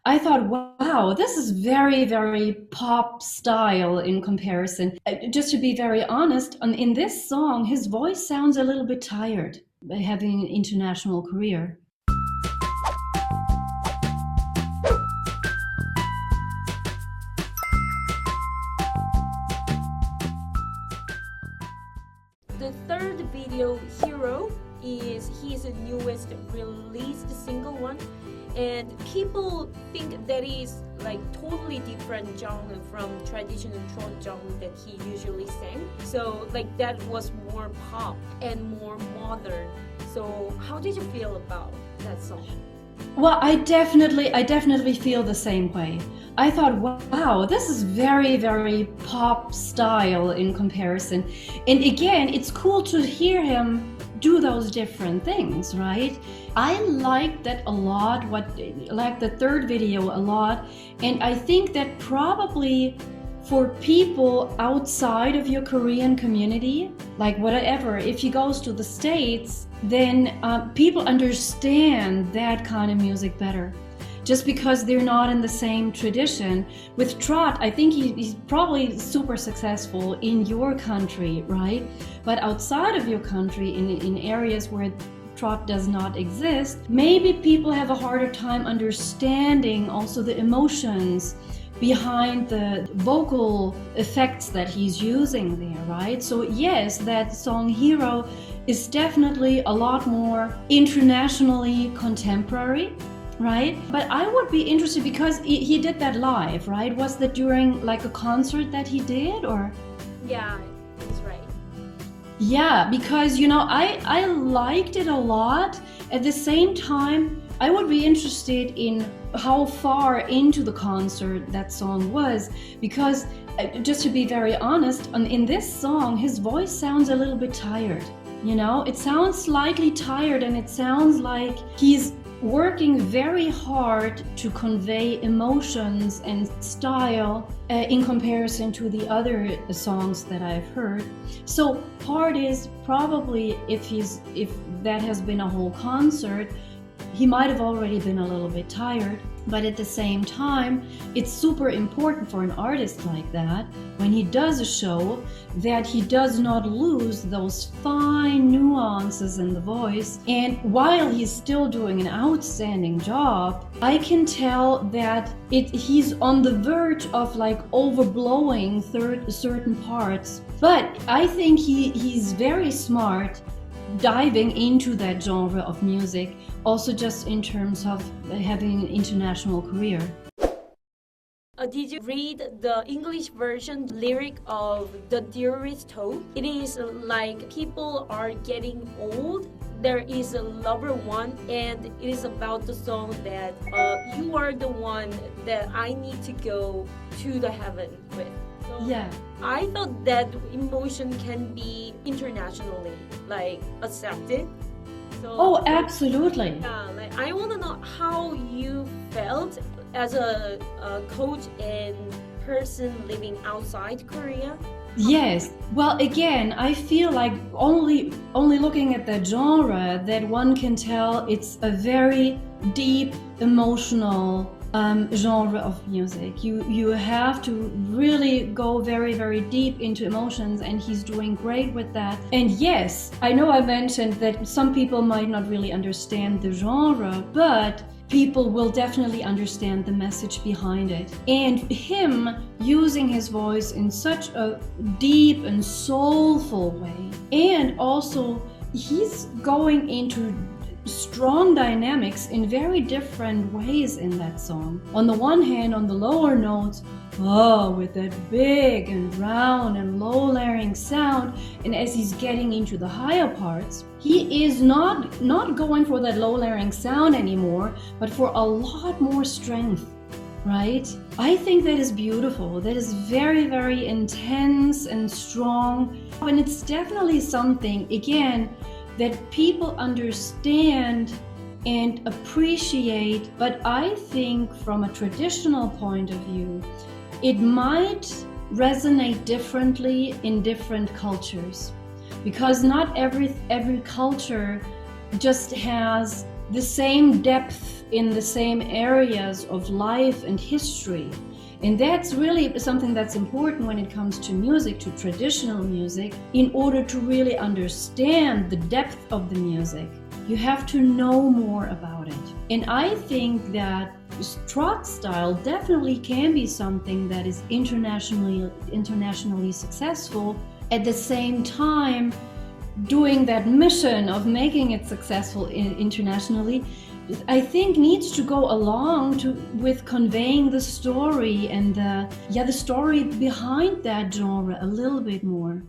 I thought, wow, this is very, very pop style in comparison. Just to be very honest, in this song, his voice sounds a little bit tired, having an international career. The third video, Hero, is his newest released single one, and people think that is like totally different genre from traditional Tron genre that he usually sang. So like that was more pop and more modern. So how did you feel about that song? Well, I definitely feel the same way. I thought, wow, this is very, very pop style in comparison. And again, it's cool to hear him do those different things, right? I liked that a lot, like the third video a lot. And I think that probably for people outside of your Korean community, like whatever, if he goes to the States, then people understand that kind of music better. Just because they're not in the same tradition. With Trot, I think he's probably super successful in your country, right? But outside of your country, in areas where Trot does not exist, maybe people have a harder time understanding also the emotions behind the vocal effects that he's using there, right? So yes, that song Hero is definitely a lot more internationally contemporary, right? But I would be interested because he did that live, right? Was that during like a concert that he did, or? Yeah, that's right. Yeah, because I liked it a lot. At the same time, I would be interested in how far into the concert that song was, because just to be very honest, in this song, his voice sounds a little bit tired. It sounds slightly tired, and it sounds like he's working very hard to convey emotions and style in comparison to the other songs that I've heard. So part is probably if that has been a whole concert, he might have already been a little bit tired. But at the same time, it's super important for an artist like that, when he does a show, that he does not lose those fine nuances in the voice. And while he's still doing an outstanding job, I can tell that he's on the verge of like overblowing certain parts. But I think he's very smart diving into that genre of music, also just in terms of having an international career. Did you read the English version lyric of The Dearest Hope? It is like people are getting old. There is a lover one, and it is about the song that you are the one that I need to go to the heaven with. So Yeah. I thought that emotion can be internationally like accepted. So Oh, absolutely. yeah, like I want to know how you felt as a coach and person living outside Korea. Yes. Well, again, I feel like only looking at that genre that one can tell it's a very deep, emotional genre of music. You have to really go very, very deep into emotions, and he's doing great with that. And yes, I know I mentioned that some people might not really understand the genre, but people will definitely understand the message behind it. And him using his voice in such a deep and soulful way, and also he's going into strong dynamics in very different ways in that song. On the one hand, on the lower notes, with that big and round and low layering sound, and as he's getting into the higher parts, he is not going for that low layering sound anymore, but for a lot more strength, right? I think that is beautiful. That is very, very intense and strong, and it's definitely something, again, that people understand and appreciate. But I think from a traditional point of view, it might resonate differently in different cultures, because not every culture just has the same depth in the same areas of life and history. And that's really something that's important when it comes to music, to traditional music. In order to really understand the depth of the music, you have to know more about it. And I think that trot style definitely can be something that is internationally successful. At the same time, doing that mission of making it successful internationally, I think needs to go along with conveying the story and the story behind that genre a little bit more.